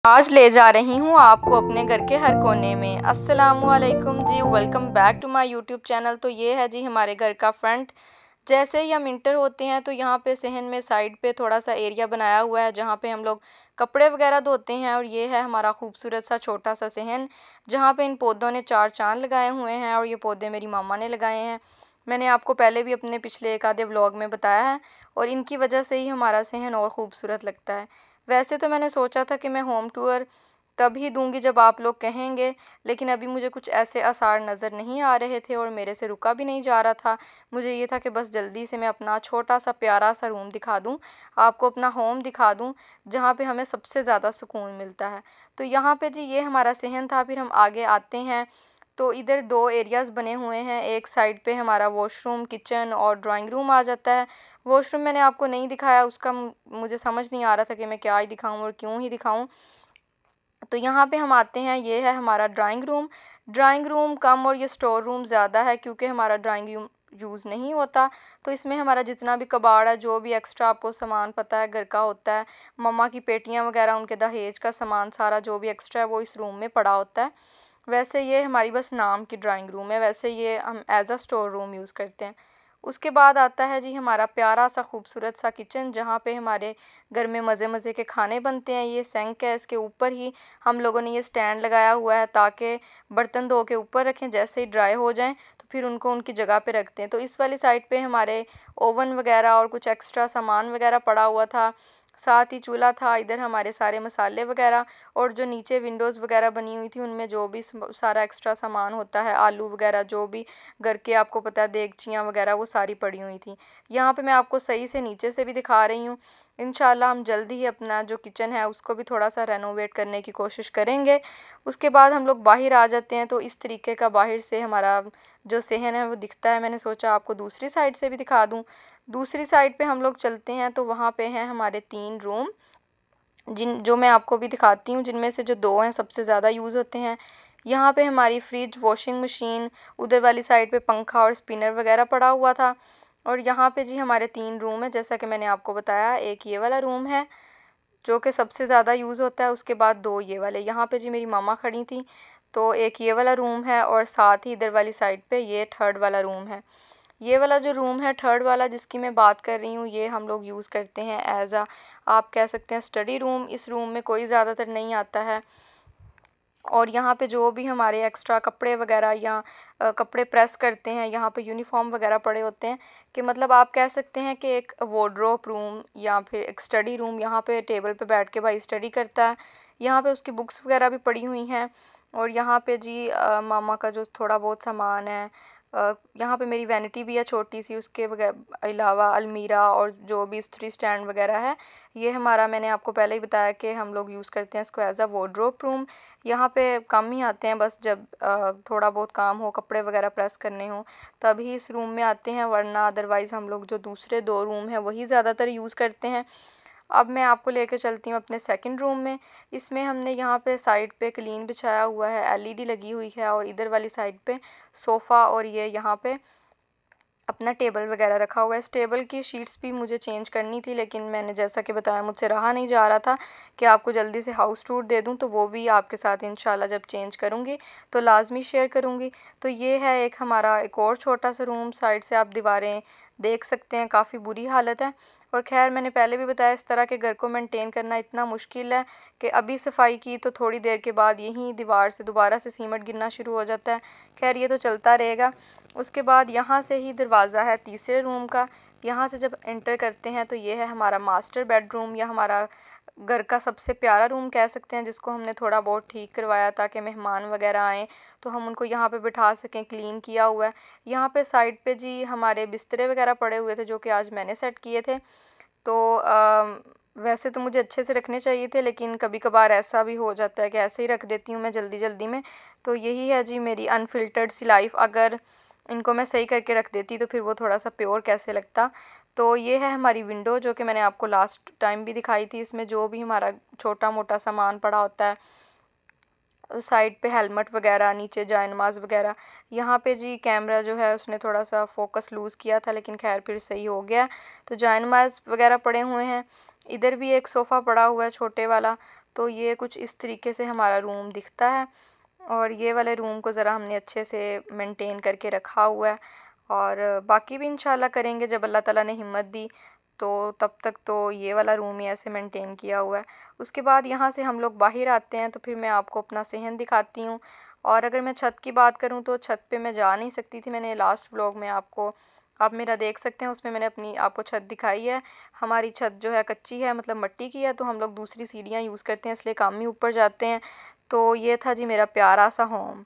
आज ले जा रही हूँ आपको अपने घर के हर कोने में। अस्सलामुअलैकुम जी, welcome back to my YouTube channel. तो ये है जी हमारे घर का फ्रंट। जैसे ही हम इंटर होते हैं तो यहाँ पे सहन में साइड पे थोड़ा सा एरिया बनाया हुआ है जहाँ पे हम लोग कपड़े वगैरह धोते हैं। और ये है हमारा खूबसूरत सा छोटा सा सहन जहाँ पे इन पौधों ने चार चांद लगाए हुए हैं। और ये पौधे मेरी मामा ने लगाए हैं। मैंने आपको पहले भी अपने पिछले एक आधे व्लॉग में बताया है। और इनकी वजह से ही हमारा सहन और ख़ूबसूरत लगता है। वैसे तो मैंने सोचा था कि मैं होम टूर तभी दूंगी जब आप लोग कहेंगे, लेकिन अभी मुझे कुछ ऐसे आसार नज़र नहीं आ रहे थे और मेरे से रुका भी नहीं जा रहा था। मुझे ये था कि बस जल्दी से मैं अपना छोटा सा प्यारा सा रूम दिखा दूं, आपको अपना होम दिखा दूं जहाँ पे हमें सबसे ज़्यादा सुकून मिलता है। तो यहाँ पे जी ये हमारा सहन था। फिर हम आगे आते हैं तो इधर दो एरियाज़ बने हुए हैं। एक साइड पे हमारा वॉशरूम, किचन और ड्राइंग रूम आ जाता है। वॉशरूम मैंने आपको नहीं दिखाया, उसका मुझे समझ नहीं आ रहा था कि मैं क्या ही दिखाऊं और क्यों ही दिखाऊं। तो यहाँ पे हम आते हैं, ये है हमारा drawing room. Drawing room cum और ये स्टोर रूम ज़्यादा है क्योंकि हमारा ड्राइंग रूम यूज़ नहीं होता। तो इसमें हमारा जितना भी कबाड़ है, जो भी एक्स्ट्रा आपको सामान पता है घर का होता है, मम्मा की पेटियाँ वगैरह, उनके दहेज का सामान, सारा जो भी एक्स्ट्रा है वो इस रूम में पड़ा होता है। वैसे ये हमारी बस नाम की ड्राइंग रूम है, वैसे ये हम as a store room use करते हैं। उसके बाद आता है जी हमारा प्यारा सा खूबसूरत सा किचन जहाँ पे हमारे घर में मज़े मज़े के खाने बनते हैं। ये सिंक है, इसके ऊपर ही हम लोगों ने ये स्टैंड लगाया हुआ है ताकि बर्तन धो के ऊपर रखें, जैसे ही ड्राई हो जाएं तो फिर उनको उनकी जगह पे रखते हैं। तो इस वाली साइड पे हमारे ओवन वगैरह और कुछ एक्स्ट्रा सामान वगैरह पड़ा हुआ था। साथ ही चूल्हा था, इधर हमारे सारे मसाले वगैरह। और जो नीचे विंडोज़ वगैरह बनी हुई थी उनमें जो भी सारा एक्स्ट्रा सामान होता है, आलू वगैरह, जो भी घर के आपको पता है देगचियाँ वगैरह, वो सारी पड़ी हुई थी। यहाँ पे मैं आपको सही से नीचे से भी दिखा रही हूँ। इंशाल्लाह हम जल्दी ही अपना जो किचन है उसको भी थोड़ा सा रेनोवेट करने की कोशिश करेंगे। उसके बाद हम लोग बाहर आ जाते हैं तो इस तरीके का बाहर से हमारा जो सहन है वो दिखता है। मैंने सोचा आपको दूसरी साइड से भी दिखा दूँ। दूसरी साइड पे हम लोग चलते हैं तो वहाँ पे हैं हमारे 3 रूम, जिन जो मैं आपको भी दिखाती हूँ, जिनमें से जो 2 हैं सबसे ज़्यादा यूज़ होते हैं। यहाँ पे हमारी फ्रिज, वॉशिंग मशीन, उधर वाली साइड पे पंखा और स्पिनर वगैरह पड़ा हुआ था। और यहाँ पे जी हमारे 3 रूम हैं जैसा कि मैंने आपको बताया। एक ये वाला रूम है जो कि सबसे ज़्यादा यूज़ होता है, उसके बाद 2 ये वाले। यहाँ पे जी मेरी मामा खड़ी थी, तो एक ये वाला रूम है और साथ ही इधर वाली साइड पे ये थर्ड वाला रूम है। ये वाला जो रूम है थर्ड वाला जिसकी मैं बात कर रही हूँ, ये हम लोग यूज़ करते हैं एज आ, आप कह सकते हैं, स्टडी रूम। इस रूम में कोई ज़्यादातर नहीं आता है। और यहाँ पे जो भी हमारे एक्स्ट्रा कपड़े वगैरह या कपड़े प्रेस करते हैं, यहाँ पे यूनिफॉर्म वगैरह पड़े होते हैं, कि मतलब आप कह सकते हैं कि एक वार्डरोब रूम या फिर एक स्टडी रूम। यहाँ पे टेबल पे बैठ के भाई स्टडी करता है। यहाँ पे उसकी बुक्स वगैरह भी पड़ी हुई हैं। और यहाँ पे जी मामा का जो थोड़ा बहुत सामान है, यहाँ पे मेरी वैनिटी भी है छोटी सी, उसके अलावा अलमीरा और जो भी इस्त्री स्टैंड वगैरह है। ये हमारा, मैंने आपको पहले ही बताया कि हम लोग यूज़ करते हैं इसको एज अ वार्डरोब रूम। यहाँ पे कम ही आते हैं, बस जब थोड़ा बहुत काम हो, कपड़े वगैरह प्रेस करने हो, तभी इस रूम में आते हैं, वरना अदरवाइज़ हम लोग जो दूसरे 2 रूम हैं वही ज़्यादातर यूज़ करते हैं। अब मैं आपको लेके चलती हूँ अपने सेकंड रूम में। इसमें हमने यहाँ पे साइड पे क्लीन बिछाया हुआ है, एलईडी लगी हुई है, और इधर वाली साइड पे सोफ़ा और ये यहाँ पे अपना टेबल वगैरह रखा हुआ है। इस टेबल की शीट्स भी मुझे चेंज करनी थी, लेकिन मैंने जैसा कि बताया मुझसे रहा नहीं जा रहा था कि आपको जल्दी से हाउस टूर दे दूं, तो वो भी आपके साथ इंशाल्लाह जब चेंज करूंगी तो लाजमी शेयर करूंगी। तो ये है एक हमारा एक और छोटा सा रूम। साइड से आप दीवारें देख सकते हैं, काफ़ी बुरी हालत है। और खैर मैंने पहले भी बताया, इस तरह के घर को मेंटेन करना इतना मुश्किल है कि अभी सफाई की तो थोड़ी देर के बाद यहीं दीवार से दोबारा से सीमेंट गिरना शुरू हो जाता है। खैर ये तो चलता रहेगा। उसके बाद यहाँ से ही दरवाज़ा है तीसरे रूम का। यहाँ से जब एंटर करते हैं तो ये है हमारा मास्टर बेडरूम, या हमारा घर का सबसे प्यारा रूम कह सकते हैं, जिसको हमने थोड़ा बहुत ठीक करवाया ताकि मेहमान वगैरह आएँ तो हम उनको यहाँ पे बिठा सकें, क्लीन किया हुआ है। यहाँ पे साइड पे जी हमारे बिस्तरे वगैरह पड़े हुए थे जो कि आज मैंने सेट किए थे। तो वैसे तो मुझे अच्छे से रखने चाहिए थे, लेकिन कभी कभार ऐसा भी हो जाता है कि ऐसे ही रख देती हूँ मैं जल्दी जल्दी में। तो यही है जी मेरी अनफिल्टर्ड सी लाइफ। अगर इनको मैं सही करके रख देती तो फिर वो थोड़ा सा प्योर कैसे लगता। तो ये है हमारी विंडो जो कि मैंने आपको लास्ट टाइम भी दिखाई थी। इसमें जो भी हमारा छोटा मोटा सामान पड़ा होता है, साइड पे हेलमेट वगैरह, नीचे जायनमाज वगैरह। यहाँ पे जी कैमरा जो है उसने थोड़ा सा फोकस लूज़ किया था, लेकिन खैर फिर सही हो गया। तो जायनमाज वगैरह पड़े हुए हैं। इधर भी एक सोफ़ा पड़ा हुआ है छोटे वाला। तो ये कुछ इस तरीके से हमारा रूम दिखता है। और ये वाले रूम को ज़रा हमने अच्छे से मेंटेन करके रखा हुआ है, और बाकी भी इंशाल्लाह करेंगे जब अल्लाह ताला ने हिम्मत दी। तो तब तक तो ये वाला रूम ही ऐसे मेंटेन किया हुआ है। उसके बाद यहाँ से हम लोग बाहर आते हैं तो फिर मैं आपको अपना सहन दिखाती हूँ। और अगर मैं छत की बात करूँ तो छत पे मैं जा नहीं सकती थी। मैंने लास्ट व्लॉग में आपको, आप मेरा देख सकते हैं, उसमें मैंने अपनी आपको छत दिखाई है। हमारी छत जो है कच्ची है, मतलब मिट्टी की है, तो हम लोग दूसरी सीढ़ियाँ यूज़ करते हैं, इसलिए कम ही ऊपर जाते हैं। तो ये था जी मेरा प्यारा सा होम।